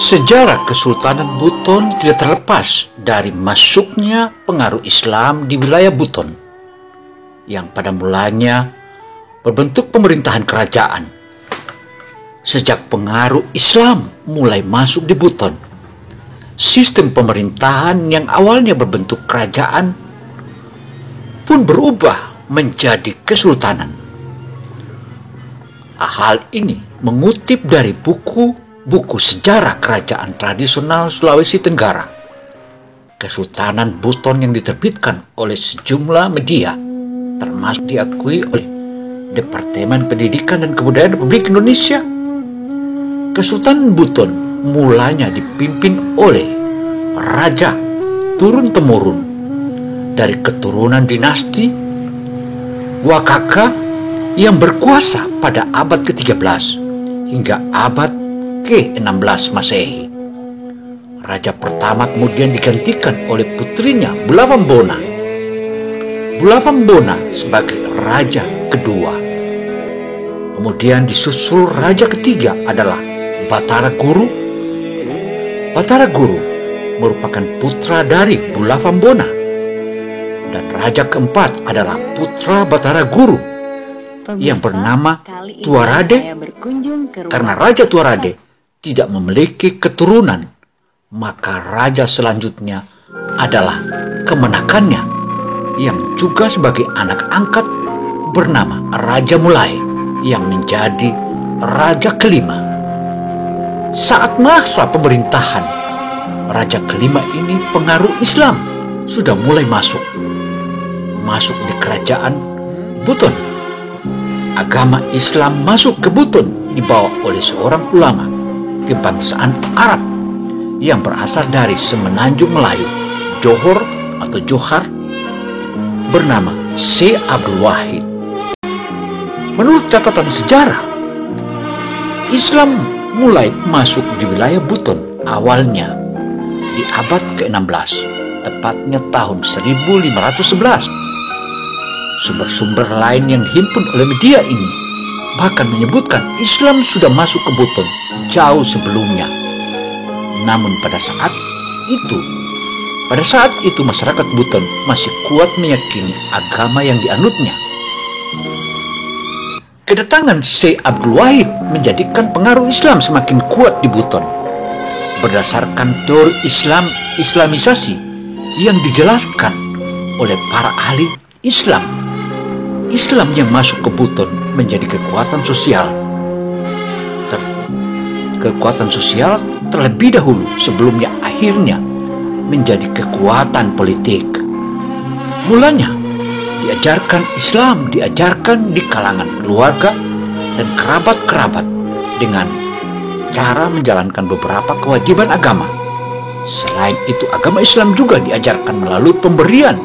Sejarah Kesultanan Buton tidak terlepas dari masuknya pengaruh Islam di wilayah Buton, yang pada mulanya berbentuk pemerintahan kerajaan. Sejak pengaruh Islam mulai masuk di Buton, sistem pemerintahan yang awalnya berbentuk kerajaan pun berubah menjadi kesultanan. Hal ini mengutip dari buku sejarah kerajaan tradisional Sulawesi Tenggara, Kesultanan Buton, yang diterbitkan oleh sejumlah media, termasuk diakui oleh Departemen Pendidikan dan Kebudayaan Republik Indonesia. Kesultanan Buton mulanya dipimpin oleh raja turun-temurun dari keturunan dinasti Wakaka yang berkuasa pada abad ke-13 hingga abad ke-16 Masehi. Raja pertama kemudian digantikan oleh putrinya Bulawambona. Bulawambona sebagai raja kedua. Kemudian disusul raja ketiga adalah Batara Guru. Batara Guru merupakan putra dari Bulawambona. Dan raja keempat adalah putra Batara Guru yang bernama Tuarade. Karena Raja Tuarade tidak memiliki keturunan, maka raja selanjutnya adalah kemenakannya yang juga sebagai anak angkat bernama Raja Mulai yang menjadi raja kelima. Saat masa pemerintahan raja kelima ini, pengaruh Islam sudah mulai masuk di kerajaan Buton. Agama Islam masuk ke Buton dibawa oleh seorang ulama kebangsaan Arab yang berasal dari semenanjung Melayu, Johor atau Johar, bernama Syekh Abdul Wahid. Menurut catatan sejarah, Islam mulai masuk di wilayah Buton awalnya di abad ke-16, tepatnya tahun 1511. Sumber-sumber lain yang dihimpun oleh media ini bahkan menyebutkan Islam sudah masuk ke Buton jauh sebelumnya. Namun pada saat itu masyarakat Buton masih kuat meyakini agama yang dianutnya. Kedatangan Syekh Abdul Wahid menjadikan pengaruh Islam semakin kuat di Buton. Berdasarkan teori Islamisasi yang dijelaskan oleh para ahli Islam, Islam yang masuk ke Buton menjadi kekuatan sosial terlebih dahulu sebelumnya akhirnya menjadi kekuatan politik. Mulanya Islam diajarkan di kalangan keluarga dan kerabat-kerabat dengan cara menjalankan beberapa kewajiban agama. Selain itu, agama Islam juga diajarkan melalui pemberian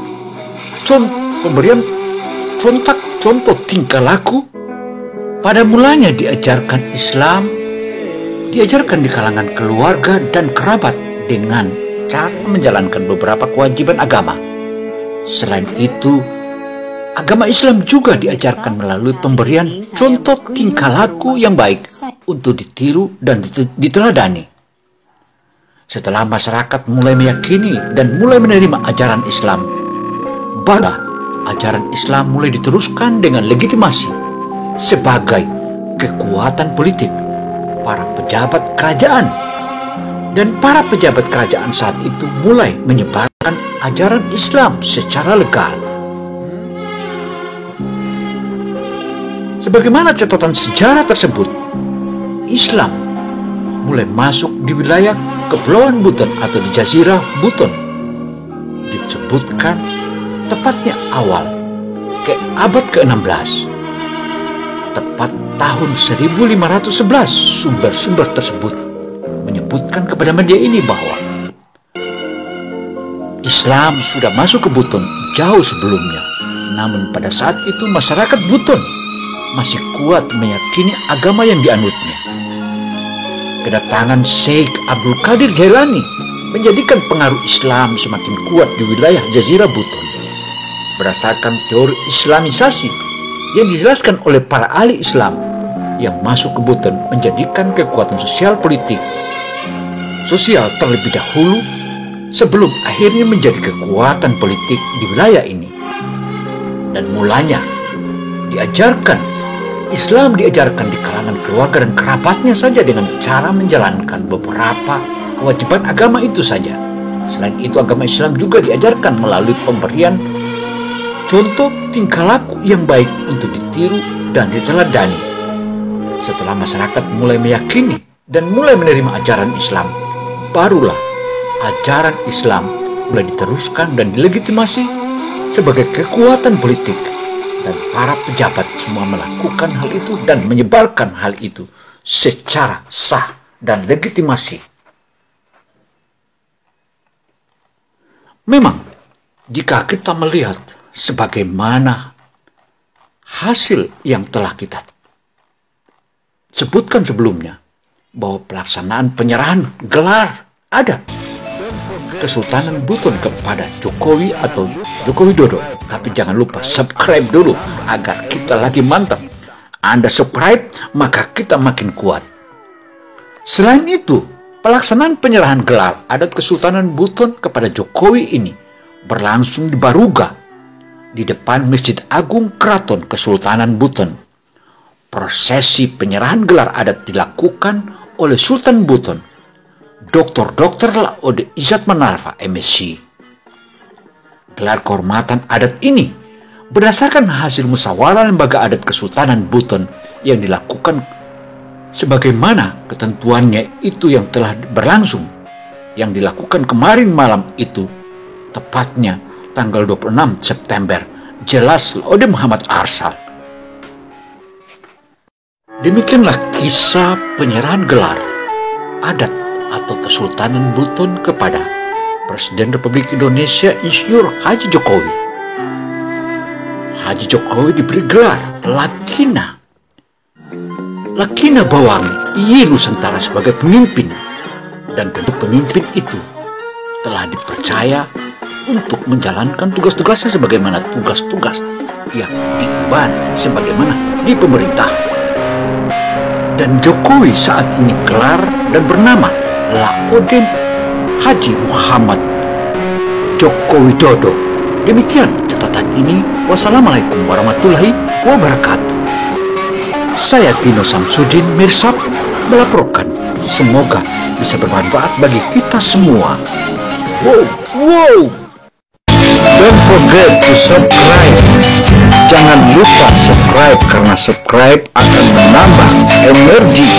contoh tingkah laku. Pada mulanya diajarkan di kalangan keluarga dan kerabat dengan cara menjalankan beberapa kewajiban agama. Selain itu, agama Islam juga diajarkan melalui pemberian contoh tingkah laku yang baik untuk ditiru dan diteladani. Setelah masyarakat mulai meyakini dan mulai menerima ajaran Islam, barulah ajaran Islam mulai diteruskan dengan legitimasi sebagai kekuatan politik para pejabat kerajaan. Dan para pejabat kerajaan saat itu mulai menyebarkan ajaran Islam secara legal. Sebagaimana catatan sejarah tersebut, Islam mulai masuk di wilayah Kepulauan Buton atau di Jazirah Buton. Disebutkan tepatnya awal ke abad ke-16, tepat tahun 1511. Sumber-sumber tersebut menyebutkan kepada media ini bahwa Islam sudah masuk ke Buton jauh sebelumnya. Namun pada saat itu masyarakat Buton masih kuat meyakini agama yang dianutnya. Kedatangan Syekh Abdul Qadir Jailani menjadikan pengaruh Islam semakin kuat di wilayah Jazirah Buton. Berdasarkan teori Islamisasi yang dijelaskan oleh para ahli Islam yang masuk ke Buton menjadikan kekuatan sosial politik sosial terlebih dahulu sebelum akhirnya menjadi kekuatan politik di wilayah ini. Dan mulanya Islam diajarkan di kalangan keluarga dan kerabatnya saja dengan cara menjalankan beberapa kewajiban agama itu saja. Selain itu, agama Islam juga diajarkan melalui pemberian contoh tingkah laku yang baik untuk ditiru dan diteladani. Setelah masyarakat mulai meyakini dan mulai menerima ajaran Islam, barulah ajaran Islam mulai diteruskan dan dilegitimasi sebagai kekuatan politik, dan para pejabat semua melakukan hal itu dan menyebarkan hal itu secara sah dan legitimasi. Memang, jika kita melihat sebagaimana hasil yang telah kita sebutkan sebelumnya, bahwa pelaksanaan penyerahan gelar adat Kesultanan Buton kepada Jokowi atau Joko Widodo. Tapi jangan lupa subscribe dulu agar kita lagi mantap. Anda subscribe, maka kita makin kuat. Selain itu, pelaksanaan penyerahan gelar adat Kesultanan Buton kepada Jokowi ini berlangsung di Baruga, di depan Masjid Agung Keraton Kesultanan Buton. Prosesi penyerahan gelar adat dilakukan oleh Sultan Buton, Dr. Laode Izzat Manarva, MSc. Gelar kehormatan adat ini berdasarkan hasil musyawarah lembaga adat Kesultanan Buton yang dilakukan sebagaimana ketentuannya itu yang telah berlangsung, yang dilakukan kemarin malam itu, tepatnya tanggal 26 September, jelas Laode Muhammad Arsal. Demikianlah kisah penyerahan gelar adat atau Kesultanan Buton kepada Presiden Republik Indonesia Insinyur Haji Jokowi. Haji Jokowi diberi gelar Lakina Bawangi Iyi Nusantara sebagai pemimpin, dan tentu pemimpin itu telah dipercaya untuk menjalankan tugas-tugasnya sebagaimana tugas-tugas yang diemban sebagaimana di pemerintah. Dan Jokowi saat ini gelar dan bernama Laode Haji Muhammad Joko Widodo. Demikian catatan ini. Wassalamualaikum warahmatullahi wabarakatuh. Saya Dino Samsudin Mirsab melaporkan. Semoga bisa bermanfaat bagi kita semua. Wow. Don't forget to subscribe. Jangan lupa subscribe, karena subscribe akan menambah energi